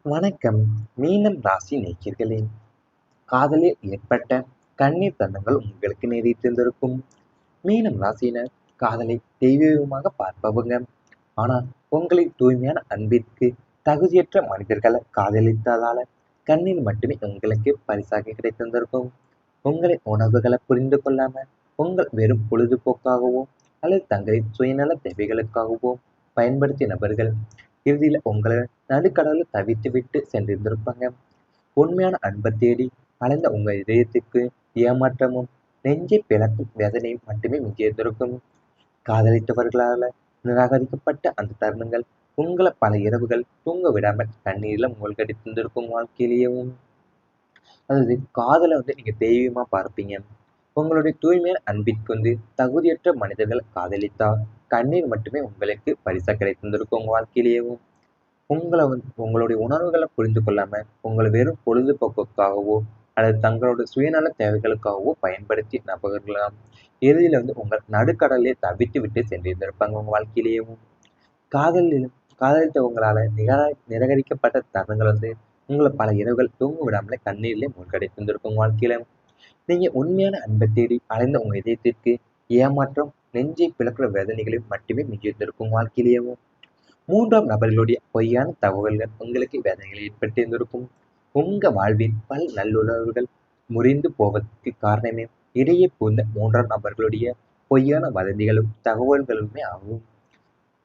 வணக்கம். மீனம் ராசி நேயர்களே, காதலில் ஏற்பட்ட கண்ணீர் தருணங்கள் உங்களுக்கு நேரிட்டிருந்திருக்கும். மீனம் ராசியினர் காதலை தெய்வீகமாக பார்ப்பவங்க. ஆனால் உங்களின் தூய்மையான அன்பிற்கு தகுதியற்ற மனிதர்களை காதலித்ததால கண்ணீர் மட்டுமே உங்களுக்கு பரிசாக கிடைத்திருந்திருக்கும். உங்களின் உணர்வுகளை புரிந்து கொள்ளாம உங்கள் வெறும் பொழுதுபோக்காகவோ அல்லது தங்களின் சுயநல தேவைகளுக்காகவோ பயன்படுத்திய நபர்கள் இறுதியில உங்களை நடுக்கடலில் தவித்து விட்டு சென்றிருந்திருப்பாங்க. உண்மையான அன்பை தேடி அலைந்த உங்க இதயத்துக்கு ஏமாற்றமும் நெஞ்சை பிளக்கும் வேதனையும் மட்டுமே மிஞ்சியிருந்திருக்கும். காதலித்தவர்களால நிராகரிக்கப்பட்ட அந்த தருணங்கள் உங்களை பல இரவுகள் தூங்க விடாமல் கண்ணீரில் மூழ்கடித்திருந்திருக்கும் வாழ்க்கையிலேயும். அதாவது காதலை நீங்க தெய்வீகமா பார்ப்பீங்க. உங்களுடைய தூய்மையான அன்பிற்கு தகுதியற்ற மனிதர்கள் காதலித்தா கண்ணீர் மட்டுமே உங்களுக்கு பரிசா கிடைத்திருந்திருக்கும் உங்க வாழ்க்கையிலேயும். உங்களுடைய உணர்வுகளை புரிந்து கொள்ளாம உங்களை வெறும் பொழுதுபோக்குக்காகவோ அல்லது தங்களோட சுயநல தேவைகளுக்காகவோ பயன்படுத்தி நபர்களாம் இறுதியில உங்கள் நடுக்கடலே தவித்து விட்டு சென்றிருந்திருப்பாங்க உங்க வாழ்க்கையிலேயும். காதலிலும் காதலித்தவங்களால நிராகரிக்கப்பட்ட தருணங்கள் உங்களை பல இரவுகள் தூங்க விடாமலே கண்ணீரிலே மூழ்கடைத்திருந்திருக்கும் உங்க வாழ்க்கையில. நீங்க உண்மையான அன்பை தேடி அலைந்த உங்க இதயத்திற்கு ஏமாற்றம் நெஞ்சை பிளக்கிற வேதனைகளையும் மட்டுமே மிஞ்சியிருந்திருக்கும் வாழ்க்கையிலேயும். மூன்றாம் நபர்களுடைய பொய்யான தகவல்கள் உங்களுக்கு வேதனைகளை ஏற்பட்டிருந்திருக்கும். உங்க வாழ்வின் பல நல்லுறவுகள் முறிந்து போவதற்கு காரணமே இடையே புகுந்த மூன்றாம் நபர்களுடைய பொய்யான வதந்திகளும் தகவல்களுமே ஆகும்.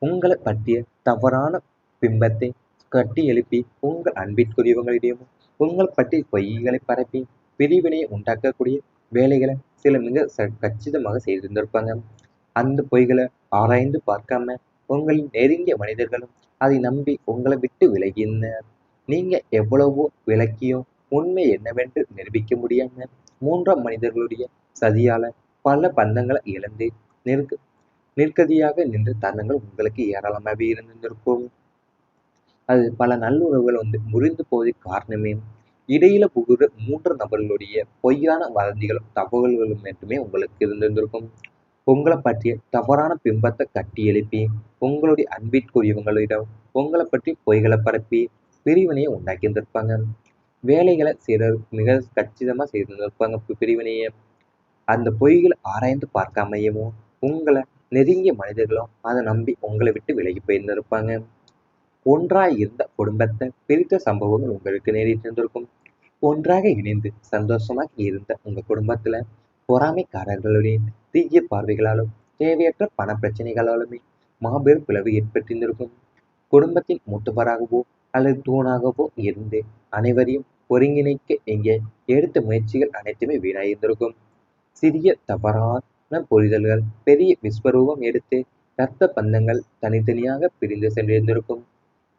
உங்களை பற்றிய தவறான பிம்பத்தை கட்டி எழுப்பி உங்கள் அன்பிற்குரியவங்களிடையும் உங்கள் பற்றி பொய்களை பரப்பி பிரிவினையை உண்டாக்கக்கூடிய வேலைகளை சில மிக கச்சிதமாக செய்திருந்திருப்பாங்க. அந்த பொய்களை ஆராய்ந்து பார்க்காம உங்களின் நெருங்கிய மனிதர்களும் அதை நம்பி உங்களை விட்டு விலகினர். நீங்க எவ்வளவோ விளக்கியும் உண்மை என்னவென்று நிரூபிக்க முடியாம மூன்றாம் மனிதர்களுடைய சதியால பல பந்தங்களை இழந்து நிற்கதியாக நின்ற தருணங்கள் உங்களுக்கு ஏராளமாகவே இருந்திருக்கும். அது பல நல்லுறவுகள் முறிந்து போவதற்கு காரணமே இடையில புகுற மூன்று நபர்களுடைய பொய்யான வதந்திகளும் தகவல்களும் மட்டுமே உங்களுக்கு இருந்திருக்கும். உங்களை பற்றிய தவறான பிம்பத்தை கட்டி எழுப்பி உங்களுடைய அன்பிற்குரியவங்களிடம் உங்களை பற்றி பொய்களை பரப்பி பிரிவினையை உண்டாக்கி இருந்திருப்பாங்க. வேலைகளை சிலர் மிக கச்சிதமா செய்திருந்திருப்பாங்க பிரிவினையை. அந்த பொய்களை ஆராய்ந்து பார்க்காமையவும் உங்களை நெருங்கிய மனிதர்களும் அதை நம்பி உங்களை விட்டு விலகி போயிருந்திருப்பாங்க. ஒன்றாய் இருந்த குடும்பத்தை பிரித்த சம்பவங்கள் உங்களுக்கு நேரிட்டிருந்திருக்கும். ஒன்றாக இணைந்து சந்தோஷமாக இருந்த உங்க குடும்பத்துல பொறாமைக்காரர்களுடைய தீய பார்வைகளாலும் தேவையற்ற பண பிரச்சனைகளாலுமே மாபெரும் பிளவு ஏற்பட்டிருந்திருக்கும். குடும்பத்தின் மூத்தவராகவோ அல்லது தூணாகவோ இருந்து அனைவரையும் ஒருங்கிணைக்க இங்கே எடுத்த முயற்சிகள் அனைத்துமே வீணாயிருந்திருக்கும். சிறிய தவறான புரிதல்கள் பெரிய விஸ்வரூபம் எடுத்து இரத்த பந்தங்கள் தனித்தனியாக பிரிந்து சென்றிருந்திருக்கும்.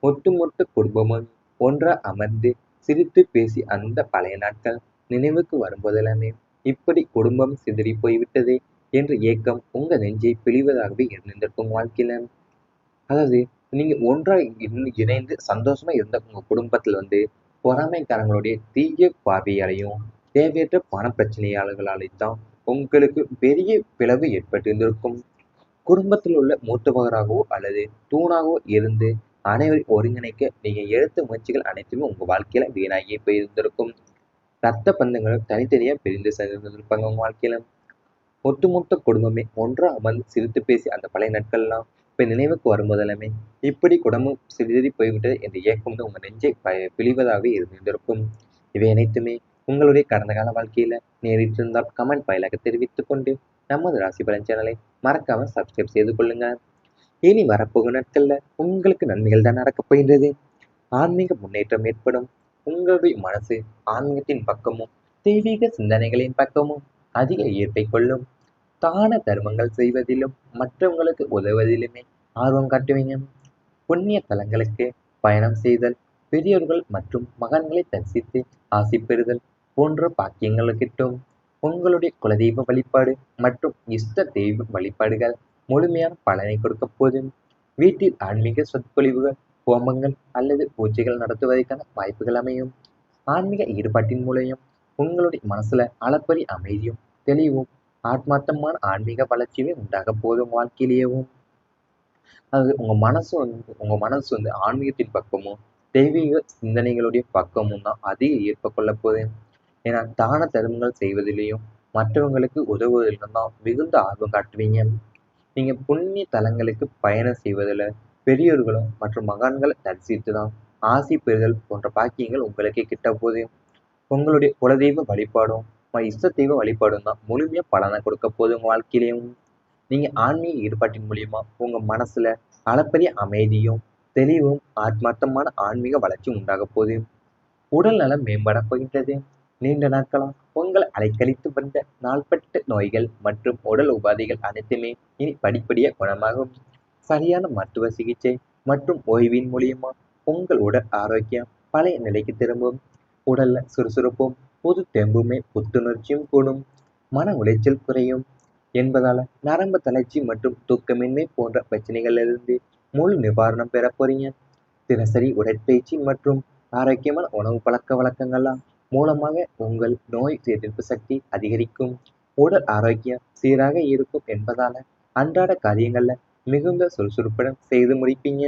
ஒட்டுமொத்த குடும்பமும் ஒன்றா அமர்ந்து சிரித்து பேசி அந்த பழைய நாட்கள் நினைவுக்கு வரும்போதெல்லாமே இப்படி குடும்பம் சிதறி போய்விட்டதே என்ற ஏக்கம் உங்க நெஞ்சை பிழிவதாகவே இருந்திருக்கும் வாழ்க்கையில. அதாவது நீங்க ஒன்றா இணைந்து சந்தோஷமா இருந்த உங்க குடும்பத்துல பொறாமைக்காரங்களுடைய தீய பார்வையாலையும் தேவையற்ற பண பிரச்சனையாளர்களாலையும் தான் உங்களுக்கு பெரிய பிளவு ஏற்பட்டிருந்திருக்கும். குடும்பத்தில் உள்ள மூத்தவராகவோ அல்லது தூணாகவோ இருந்து அனைவரையும் ஒருங்கிணைக்க நீங்க எடுத்த முயற்சிகள் அனைத்துமே உங்க வாழ்க்கையில வீணாகியே போயிருந்திருக்கும். ரத்த பந்தங்களும் தனித்தனியா பிரிந்து சென்றிருப்பாங்க உங்க வாழ்க்கையில. ஒட்டுமொத்த குடும்பமே ஒன்றா அமர்ந்து சிரித்து பேசி அந்த பழைய நாட்கள்லாம் இப்ப நினைவுக்கு வரும்போதெல்லாமே இப்படி குடும்பம் சிறிது போய்விட்டது என்ற ஏக்கம் உங்க நெஞ்சை பிழிவதாகவே இருந்திருக்கும். இவை அனைத்துமே உங்களுடைய கடந்த கால வாழ்க்கையில நேரிட்டிருந்தால் கமெண்ட் வாயிலாக தெரிவித்துக் கொண்டு நமது ராசி பலன் சேனலை மறக்காம சப்ஸ்கிரைப் செய்து கொள்ளுங்க. இனி வரப்போகும் நாட்கள்ல உங்களுக்கு நன்மைகள் தான் நடக்கப் போகின்றது. ஆன்மீக முன்னேற்றம் ஏற்படும். உங்களுடைய மனசு ஆன்மீகத்தின் பக்கமும் தெய்வீக சிந்தனைகளின் பக்கமும் அதிக ஈர்ப்பை கொள்ளும். தான தர்மங்கள் செய்வதிலும் மற்றவங்களுக்கு உதவுவதிலுமே ஆர்வம் காட்டுவீங்க. புண்ணிய தலங்களுக்கு பயணம் செய்தல், பெரியோர்கள் மற்றும் மகன்களை தரிசித்து ஆசி பெறுதல் போன்ற பாக்கியங்கள் கிட்டும். உங்களுடைய குலதெய்வ வழிபாடு மற்றும் இஷ்ட தெய்வ வழிபாடுகள் முழுமையான பலனை கொடுக்க போதும். வீட்டில் ஆன்மீக சொற்பொழிவுகள், ஹோமங்கள் அல்லது பூஜைகள் நடத்துவதற்கான வாய்ப்புகள் அமையும். ஆன்மீக ஈடுபாட்டின் மூலம் உங்களுடைய மனசுல அளப்பரிய அமைதியும் தெளிவும் ஆத்மார்த்தமான ஆன்மீக வளர்ச்சியுமே உண்டாக போதும் வாழ்க்கையிலேயும். அது உங்க மனசு ஆன்மீகத்தின் பக்கமும் தெய்வீக சிந்தனைகளுடைய பக்கமும் தான் அதிக ஈர்ப்பு கொள்ள போகுது. ஏன்னா தான தர்மங்கள் செய்வதிலேயும் மற்றவங்களுக்கு உதவுவதிலும் தான் மிகுந்த ஆர்வம் காட்டுவீங்க. நீங்க புண்ணிய தலங்களுக்கு பயணம் செய்வதில் பெரியோர்களும் மற்றும் மகான்களை தரிசித்து தான் ஆசி பெறுதல் போன்ற பாக்கியங்கள் உங்களுக்கு கிட்ட போகுது. உங்களுடைய குலதெய்வ வழிபாடும் இஷ்ட தெய்வ வழிபாடும் தான் முழுமையா பலனை கொடுக்க போகுது உங்க வாழ்க்கையிலையும். நீங்க ஆன்மீக ஈடுபாட்டின் மூலியமா உங்க மனசுல அளப்பரிய அமைதியும் தெளிவும் ஆத்மார்த்தமான ஆன்மீக வளர்ச்சியும் உண்டாக போகுது. உடல் நலம் மேம்பட போகின்றது. நீண்ட நாட்களா உங்களை அலைக்கழித்து வந்த நாள்பட்ட நோய்கள் மற்றும் உடல் உபாதைகள் அனைத்துமே இனி படிப்படியா குணமாகும். சரியான மருத்துவ சிகிச்சை மற்றும் ஓய்வின் மூலியமா உங்கள் உடல் ஆரோக்கியம் பழைய நிலைக்கு திரும்பும். உடல்ல சுறுசுறுப்பும் புது தெம்புமே புத்துணர்ச்சியும் கூடும். மன உளைச்சல் குறையும் என்பதால நரம்பு தளர்ச்சி மற்றும் தூக்கமின்மை போன்ற பிரச்சனைகளிலிருந்து முழு நிவாரணம் பெற போறீங்க. தினசரி உடற்பயிற்சி மற்றும் ஆரோக்கியமான உணவு பழக்க வழக்கங்கள்லாம் மூலமாக உங்கள் நோய் எதிர்ப்பு சக்தி அதிகரிக்கும். உடல் ஆரோக்கியம் சீராக இருக்கும் என்பதால அன்றாட காரியங்கள்ல மிகுந்த சுறுசுறுப்புடன் செய்து முடிப்பீங்க.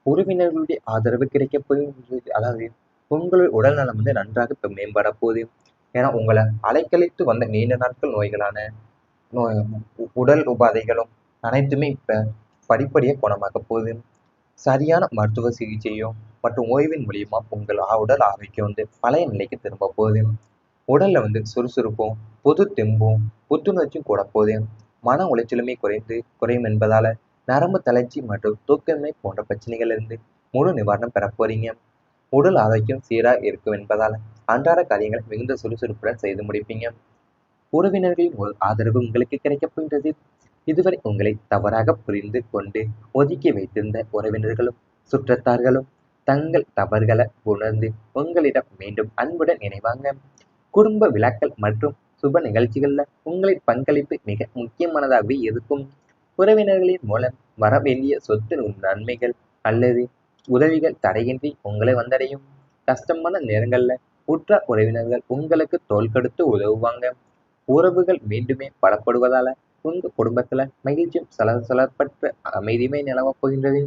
உறவினர்களுடைய ஆதரவு கிடைக்க போகின்றது. அதாவது உங்களுடைய உடல் நலம் நன்றாக இப்ப மேம்பட போகுது. ஏன்னா உங்களை அலைக்கழித்து வந்த நீண்ட நாட்கள் நோய்களான உடல் உபாதைகளும் அனைத்துமே இப்ப படிப்படியா குணமாக போகுது. சரியான மருத்துவ சிகிச்சையும் மற்றும் ஓய்வின் மூலியமா உங்கள் உடல் ஆரோக்கியம் பழைய நிலைக்கு திரும்ப போகுது. உடல்ல சுறுசுறுப்பும் புது தெம்பும் புத்துணர்ச்சியும் கூட போகுது. மன உளைச்சலுமே குறையும் என்பதால நரம்பு தளர்ச்சி மற்றும் தூக்கமின்மை போன்ற பிரச்சனைகளிலிருந்து முழு நிவாரணம் பெற போறீங்க. உடல் ஆரோக்கியம் சீராக இருக்கும் என்பதால அன்றாட காரியங்களை மிகுந்த சுறுசுறுப்புடன் செய்து முடிப்பீங்க. உறவினர்களின் ஒரு ஆதரவு உங்களுக்கு கிடைக்கப் போகின்றது. இதுவரை உங்களை தவறாக புரிந்து கொண்டு ஒதுக்கி வைத்திருந்த உறவினர்களும் சுற்றத்தார்களும் தங்கள் தவறுகளை உணர்ந்து உங்களிடம் மீண்டும் அன்புடன் இணைவாங்க. குடும்ப விழாக்கள் மற்றும் சுப நிகழ்ச்சிகள்ல உங்களின் பங்களிப்பு மிக முக்கியமானதாகவே இருக்கும். உறவினர்களின் மூலம் வர வேண்டிய சொத்து நன்மைகள் அல்லது உதவிகள் தடையின்றி உங்களை வந்தடையும். கஷ்டமான நேரங்கள்ல உற்ற உறவினர்கள் உங்களுக்கு தோள் கொடுத்து உதவுவாங்க. உறவுகள் மீண்டுமே பலப்படுவதால உங்க குடும்பத்துல மகிழ்ச்சியும் சலசலப்பற்ற அமைதியுமே நிலவப் போகின்றது.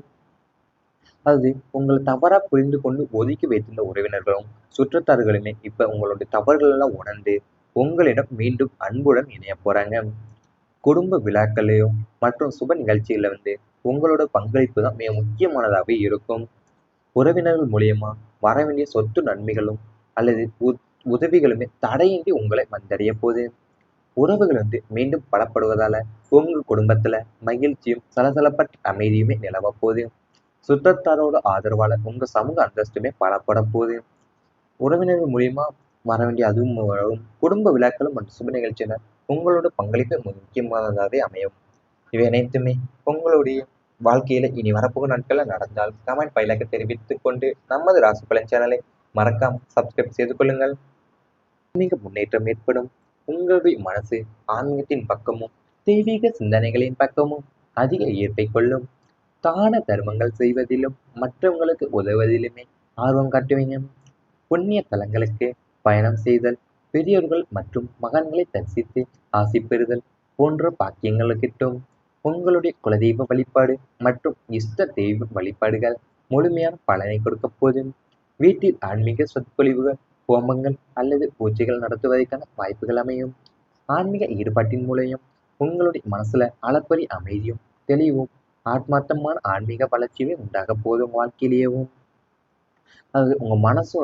அது உங்களை தவறா புரிந்து கொண்டு ஒதுக்கி வைத்திருந்த உறவினர்களும் சுற்றத்தார்களுமே இப்ப உங்களுடைய தவறுகள் எல்லாம் உணர்ந்து உங்களிடம் மீண்டும் அன்புடன் இணைய போறாங்க. குடும்ப விழாக்களையும் மற்றும் சுப நிகழ்ச்சிகள்ல உங்களோட பங்களிப்பு தான் மிக முக்கியமானதாகவே இருக்கும். உறவினர்கள் மூலியமா வர வேண்டிய சொத்து நன்மைகளும் அல்லது உதவிகளுமே தடையின்றி உங்களை வந்தடைய போகுது. உறவுகள் மீண்டும் பலப்படுவதால உங்க குடும்பத்துல மகிழ்ச்சியும் சலசலப்பற்ற அமைதியுமே நிலவ போகுது. சுற்றத்தாரோட ஆதரவால உங்க சமூக அந்தஸ்துமே பலப்பட போகுது. உறவினர்கள் மூலியமா வர வேண்டிய அதுவும் வரும். குடும்ப விழாக்களும் மற்றும் சுப நிகழ்ச்சியில உங்களோட பங்களிப்பு முக்கியமானதாகவே அமையும். இவை அனைத்துமே உங்களுடைய வாழ்க்கையில இனி வரப்போகும் நாட்கள்ல நடந்தால் கமெண்ட் பயிலாக தெரிவித்துக் கொண்டு நமது ராசி பலன் சேனலை மறக்காம சப்ஸ்கிரைப் செய்து கொள்ளுங்கள். ஆன்மீக முன்னேற்றம் ஏற்படும். உங்களுடைய மனசு ஆன்மீகத்தின் பக்கமும் தெய்வீக சிந்தனைகளின் பக்கமும் அதிக ஈர்ப்பை கொள்ளும். தான தர்மங்கள் செய்வதிலும் மற்றவங்களுக்கு உதவுவதிலுமே ஆர்வம் காட்டுவீங்க. புண்ணிய தலங்களுக்கு பயணம் செய்தல், பெரியோர்கள் மற்றும் மகான்களை தரிசித்து ஆசி பெறுதல் போன்ற பாக்கியங்கள் கிட்டும். உங்களுடைய குலதெய்வ வழிபாடு மற்றும் இஷ்ட தெய்வ வழிபாடுகள் முழுமையான பலனை கொடுக்க போதும். வீட்டில் ஆன்மீக சொற்பொழிவுகள், ஹோமங்கள் அல்லது பூஜைகள் நடத்துவதற்கான வாய்ப்புகள் அமையும். ஆன்மீக ஈடுபாட்டின் மூலம் உங்களுடைய மனசுல அளப்பரிய அமைதியும் தெளிவும் ஆத்மார்த்தமான ஆன்மீக வளர்ச்சியுமே உண்டாக போதும் வாழ்க்கையிலேயும். அது உங்க மனசு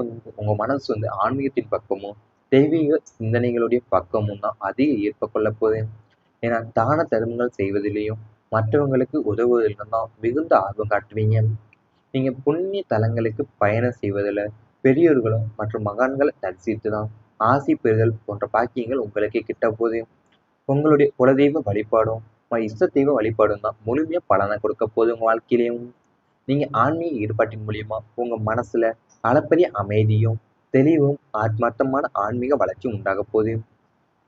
ஆன்மீகத்தின் பக்கமும் தெய்வீக சிந்தனைகளுடைய பக்கமும் தான் அதிக ஈர்ப்பு கொள்ள போகுது. ஏன்னா தான தர்மங்கள் செய்வதிலேயும் மற்றவங்களுக்கு உதவுவதிலும் தான் மிகுந்த ஆர்வம் காட்டுவீங்க. நீங்க புண்ணிய தலங்களுக்கு பயணம் செய்வதில் பெரியோர்களும் மற்றும் மகான்களை தரிசித்து தான் ஆசி பெறுதல் போன்ற பாக்கியங்கள் உங்களுக்கு கிட்ட போகுது. உங்களுடைய குலதெய்வ வழிபாடும் இஷ்ட தெய்வ வழிபாடும் தான் முழுமையா பலனை கொடுக்க போகுது உங்க வாழ்க்கையிலையும். நீங்க ஆன்மீக ஈடுபாட்டின் மூலியமா உங்க மனசுல அளப்பரிய அமைதியும் தெளிவும் ஆத்மார்த்தமான ஆன்மீக வளர்ச்சியும் உண்டாக போகுது.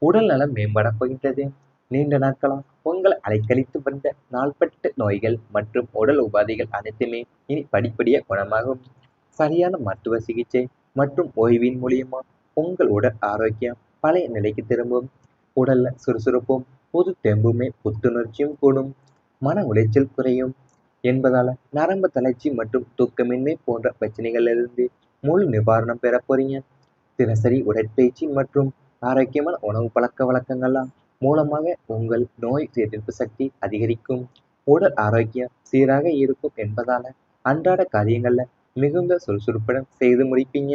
உடல் நலம் மேம்பட போகின்றது. நீண்ட நாட்களா உங்களை அலைக்கழித்து வந்த நாள்பட்ட நோய்கள் மற்றும் உடல் உபாதைகள் அனைத்துமே இனி படிப்படியா குணமாகும். சரியான மருத்துவ சிகிச்சை மற்றும் ஓய்வின் மூலியமா உங்கள் உடல் ஆரோக்கியம் பழைய நிலைக்கு திரும்பும். உடல்ல சுறுசுறுப்பும் புது தெம்புமே புத்துணர்ச்சியும் கூடும். மன உளைச்சல் குறையும் என்பதால நரம்பு தளர்ச்சி மற்றும் தூக்கமின்மை போன்ற பிரச்சனைகளிலிருந்து முழு நிவாரணம் பெற போறீங்க. தினசரி உடற்பயிற்சி மற்றும் ஆரோக்கியமான உணவு பழக்க வழக்கங்கள்லாம் மூலமாக உங்கள் நோய் எதிர்ப்பு சக்தி அதிகரிக்கும். உடல் ஆரோக்கியம் சீராக இருக்கும் என்பதால அன்றாட காரியங்கள்ல மிகுந்த சுறுசுறுப்புடன் செய்து முடிப்பீங்க.